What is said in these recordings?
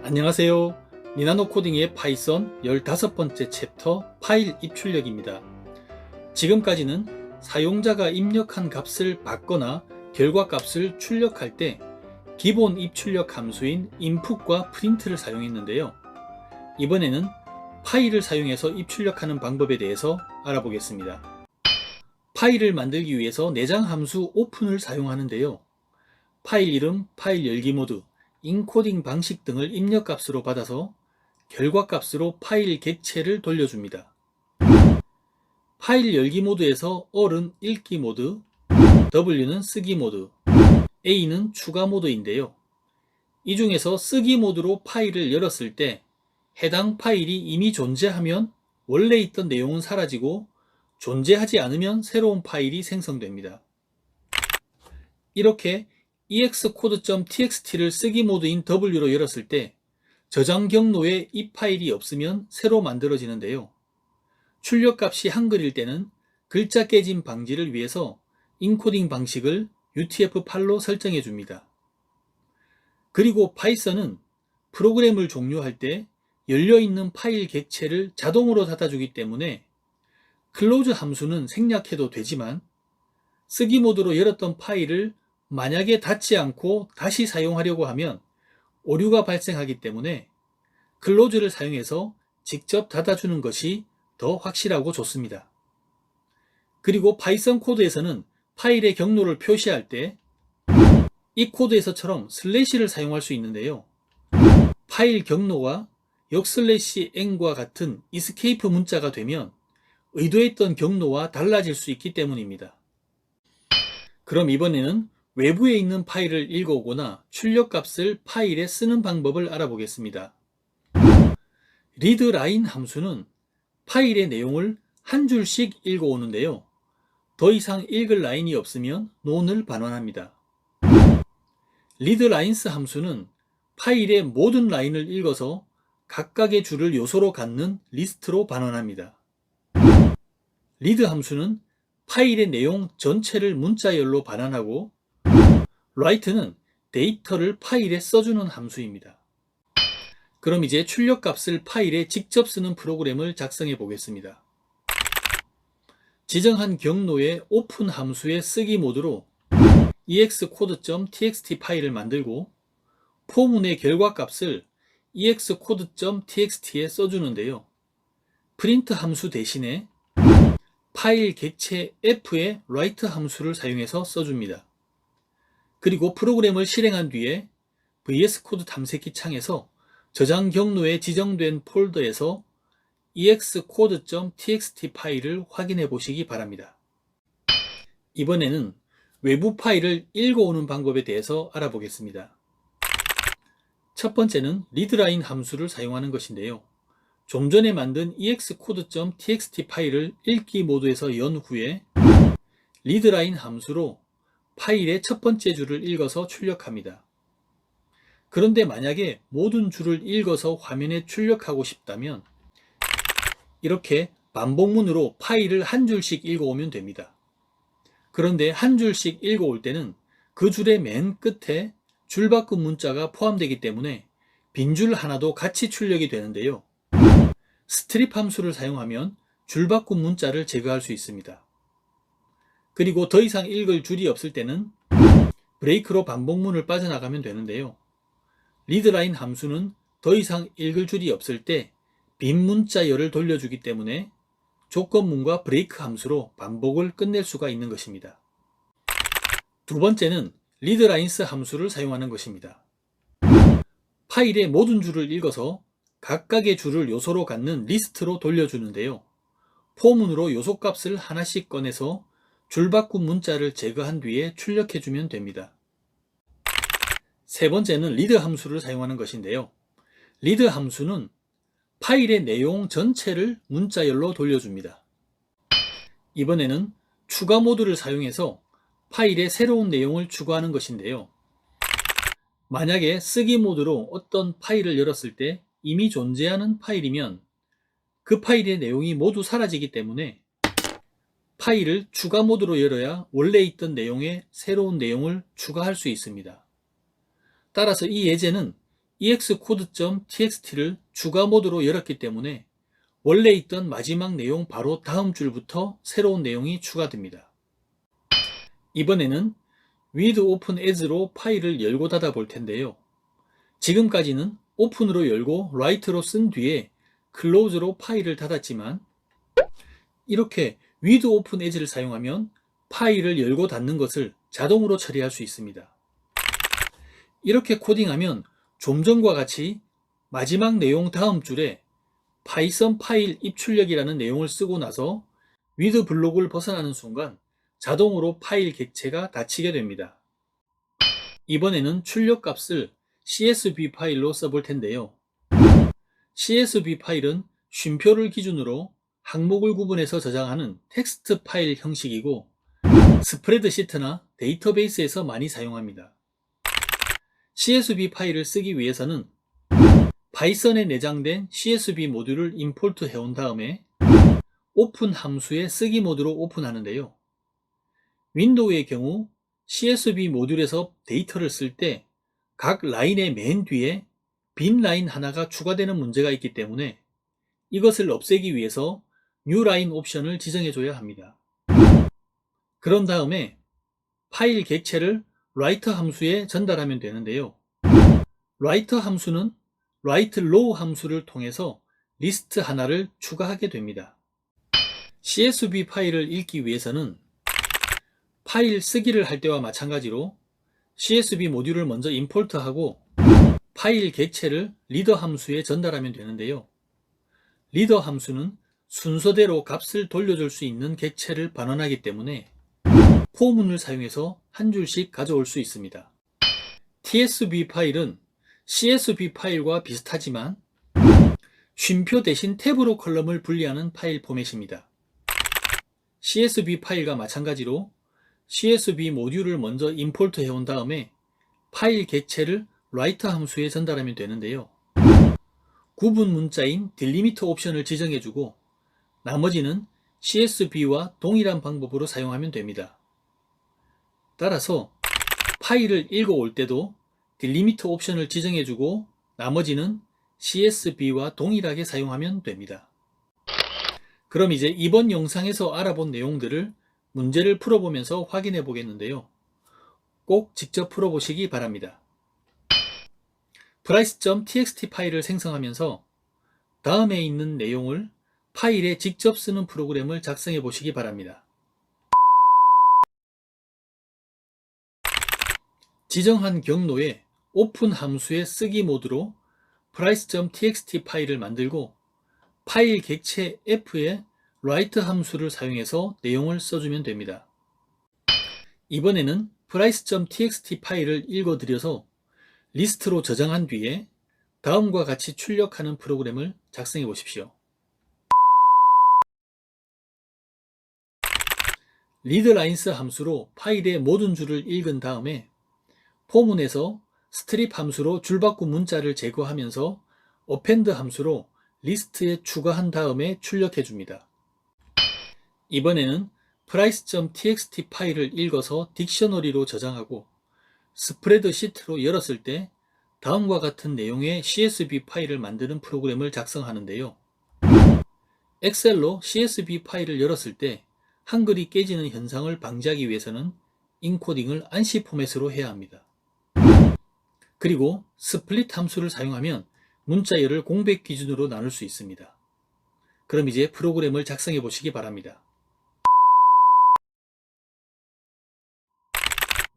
안녕하세요. 니나노 코딩의 파이썬 15번째 챕터 파일 입출력입니다. 지금까지는 사용자가 입력한 값을 받거나 결과값을 출력할 때 기본 입출력 함수인 input과 print를 사용했는데요. 이번에는 파일을 사용해서 입출력하는 방법에 대해서 알아보겠습니다. 파일을 만들기 위해서 내장 함수 open을 사용하는데요. 파일 이름, 파일 열기 모드, 인코딩 방식 등을 입력값으로 받아서 결과값으로 파일 객체를 돌려줍니다. 파일 열기 모드에서 all은 읽기 모드, W는 쓰기 모드, A는 추가 모드인데요. 이 중에서 쓰기 모드로 파일을 열었을 때 해당 파일이 이미 존재하면 원래 있던 내용은 사라지고 존재하지 않으면 새로운 파일이 생성됩니다. 이렇게 excode.txt를 쓰기 모드인 W로 열었을 때 저장 경로에 이 파일이 없으면 새로 만들어지는데요. 출력값이 한글일 때는 글자 깨짐 방지를 위해서 인코딩 방식을 UTF-8로 설정해 줍니다. 그리고 파이썬은 프로그램을 종료할 때 열려있는 파일 객체를 자동으로 닫아주기 때문에 close 함수는 생략해도 되지만 쓰기 모드로 열었던 파일을 만약에 닫지 않고 다시 사용하려고 하면 오류가 발생하기 때문에 close를 사용해서 직접 닫아주는 것이 더 확실하고 좋습니다. 그리고 파이썬 코드에서는 파일의 경로를 표시할 때 이 코드에서처럼 슬래시를 사용할 수 있는데요. 파일 경로가 역/n과 같은 escape 문자가 되면 의도했던 경로와 달라질 수 있기 때문입니다. 그럼 이번에는 외부에 있는 파일을 읽어오거나 출력값을 파일에 쓰는 방법을 알아보겠습니다. readLine 함수는 파일의 내용을 한 줄씩 읽어오는데요. 더 이상 읽을 라인이 없으면 논을 반환합니다. readLines 함수는 파일의 모든 라인을 읽어서 각각의 줄을 요소로 갖는 리스트로 반환합니다. read 함수는 파일의 내용 전체를 문자열로 반환하고 write는 데이터를 파일에 써주는 함수입니다. 그럼 이제 출력값을 파일에 직접 쓰는 프로그램을 작성해 보겠습니다. 지정한 경로의 open 함수의 쓰기 모드로 excode.txt 파일을 만들고 포문의 결과값을 excode.txt에 써주는데요. print 함수 대신에 파일 객체 f의 write 함수를 사용해서 써줍니다. 그리고 프로그램을 실행한 뒤에 VS코드 탐색기 창에서 저장 경로에 지정된 폴더에서 excode.txt 파일을 확인해 보시기 바랍니다. 이번에는 외부 파일을 읽어오는 방법에 대해서 알아보겠습니다. 첫 번째는 readLine 함수를 사용하는 것인데요. 좀 전에 만든 excode.txt 파일을 읽기 모드에서 연 후에 readLine 함수로 파일의 첫 번째 줄을 읽어서 출력합니다. 그런데 만약에 모든 줄을 읽어서 화면에 출력하고 싶다면 이렇게 반복문으로 파일을 한 줄씩 읽어오면 됩니다. 그런데 한 줄씩 읽어올 때는 그 줄의 맨 끝에 줄바꿈 문자가 포함되기 때문에 빈줄 하나도 같이 출력이 되는데요. 스트립 함수를 사용하면 줄바꿈 문자를 제거할 수 있습니다. 그리고 더 이상 읽을 줄이 없을 때는 브레이크로 반복문을 빠져나가면 되는데요. readLine 함수는 더 이상 읽을 줄이 없을 때 빈 문자열을 돌려주기 때문에 조건문과 브레이크 함수로 반복을 끝낼 수가 있는 것입니다. 두 번째는 readLines 함수를 사용하는 것입니다. 파일의 모든 줄을 읽어서 각각의 줄을 요소로 갖는 리스트로 돌려주는데요. 포문으로 요소값을 하나씩 꺼내서 줄바꿈 문자를 제거한 뒤에 출력해주면 됩니다. 세 번째는 read 함수를 사용하는 것인데요. read 함수는 파일의 내용 전체를 문자열로 돌려줍니다. 이번에는 추가 모드를 사용해서 파일에 새로운 내용을 추가하는 것인데요. 만약에 쓰기 모드로 어떤 파일을 열었을 때 이미 존재하는 파일이면 그 파일의 내용이 모두 사라지기 때문에 파일을 추가 모드로 열어야 원래 있던 내용에 새로운 내용을 추가할 수 있습니다. 따라서 이 예제는 excode.txt를 추가 모드로 열었기 때문에 원래 있던 마지막 내용 바로 다음 줄부터 새로운 내용이 추가됩니다. 이번에는 with open as로 파일을 열고 닫아 볼 텐데요. 지금까지는 open으로 열고 write로 쓴 뒤에 close로 파일을 닫았지만 이렇게 with open as를 사용하면 파일을 열고 닫는 것을 자동으로 처리할 수 있습니다. 이렇게 코딩하면 좀 전과 같이 마지막 내용 다음 줄에 파이썬 파일 입출력이라는 내용을 쓰고 나서 with 블록을 벗어나는 순간 자동으로 파일 객체가 닫히게 됩니다. 이번에는 출력 값을 CSV 파일로 써볼 텐데요. CSV 파일은 쉼표를 기준으로 항목을 구분해서 저장하는 텍스트 파일 형식이고 스프레드시트나 데이터베이스에서 많이 사용합니다. CSV 파일을 쓰기 위해서는 파이썬에 내장된 CSV 모듈을 임포트 해온 다음에 오픈 함수의 쓰기 모드로 오픈하는데요. 윈도우의 경우 CSV 모듈에서 데이터를 쓸 때 각 라인의 맨 뒤에 빈 라인 하나가 추가되는 문제가 있기 때문에 이것을 없애기 위해서 New Line 옵션을 지정해줘야 합니다. 그런 다음에 파일 객체를 write 함수에 전달하면 되는데요. write 함수는 write row 함수를 통해서 리스트 하나를 추가하게 됩니다. CSV 파일을 읽기 위해서는 파일 쓰기를 할 때와 마찬가지로 CSV 모듈을 먼저 임포트하고 파일 객체를 리더 함수에 전달하면 되는데요. 리더 함수는 순서대로 값을 돌려줄 수 있는 객체를 반환하기 때문에 포문을 사용해서 한 줄씩 가져올 수 있습니다. TSV 파일은 CSV 파일과 비슷하지만 쉼표 대신 탭으로 컬럼을 분리하는 파일 포맷입니다. CSV 파일과 마찬가지로 CSV 모듈을 먼저 임포트 해온 다음에 파일 객체를 write 함수에 전달하면 되는데요. 구분 문자인 딜리미터 옵션을 지정해주고 나머지는 CSV와 동일한 방법으로 사용하면 됩니다. 따라서 파일을 읽어올 때도 딜리미터 옵션을 지정해주고 나머지는 CSV와 동일하게 사용하면 됩니다. 그럼 이제 이번 영상에서 알아본 내용들을 문제를 풀어보면서 확인해 보겠는데요. 꼭 직접 풀어보시기 바랍니다. price.txt 파일을 생성하면서 다음에 있는 내용을 파일에 직접 쓰는 프로그램을 작성해 보시기 바랍니다. 지정한 경로에 오픈 함수의 쓰기 모드로 price.txt 파일을 만들고 파일 객체 f에 write 함수를 사용해서 내용을 써주면 됩니다. 이번에는 price.txt 파일을 읽어드려서 리스트로 저장한 뒤에 다음과 같이 출력하는 프로그램을 작성해 보십시오. readlines 함수로 파일의 모든 줄을 읽은 다음에 포문에서 strip 함수로 줄바꿈 문자를 제거하면서 append 함수로 리스트에 추가한 다음에 출력해 줍니다. 이번에는 price.txt 파일을 읽어서 딕셔너리로 저장하고 스프레드시트로 열었을 때 다음과 같은 내용의 CSV 파일을 만드는 프로그램을 작성하는데요. 엑셀로 CSV 파일을 열었을 때 한글이 깨지는 현상을 방지하기 위해서는 인코딩을 ANSI 포맷으로 해야 합니다. 그리고 스플릿 함수를 사용하면 문자열을 공백 기준으로 나눌 수 있습니다. 그럼 이제 프로그램을 작성해 보시기 바랍니다.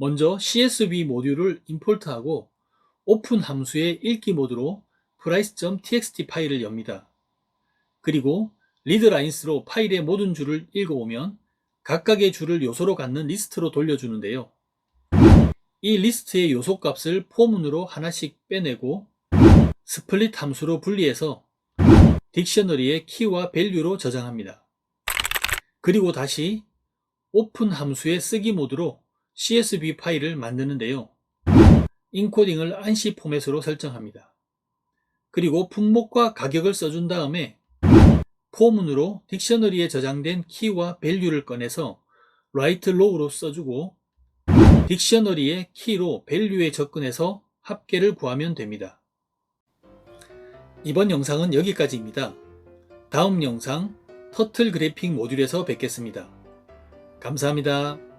먼저 CSV 모듈을 임포트하고 오픈 함수의 읽기 모드로 price.txt 파일을 엽니다. 그리고 readlines로 파일의 모든 줄을 읽어오면 각각의 줄을 요소로 갖는 리스트로 돌려주는데요. 이 리스트의 요소 값을 포문으로 하나씩 빼내고 스플릿 함수로 분리해서 딕셔너리의 키와 밸류로 저장합니다. 그리고 다시 오픈 함수의 쓰기 모드로 CSV 파일을 만드는데요. 인코딩을 ANSI 포맷으로 설정합니다. 그리고 품목과 가격을 써준 다음에 포문으로 딕셔너리에 저장된 키와 밸류를 꺼내서 write row로 써주고 딕셔너리의 키로 밸류에 접근해서 합계를 구하면 됩니다. 이번 영상은 여기까지입니다. 다음 영상 터틀 그래픽 모듈에서 뵙겠습니다. 감사합니다.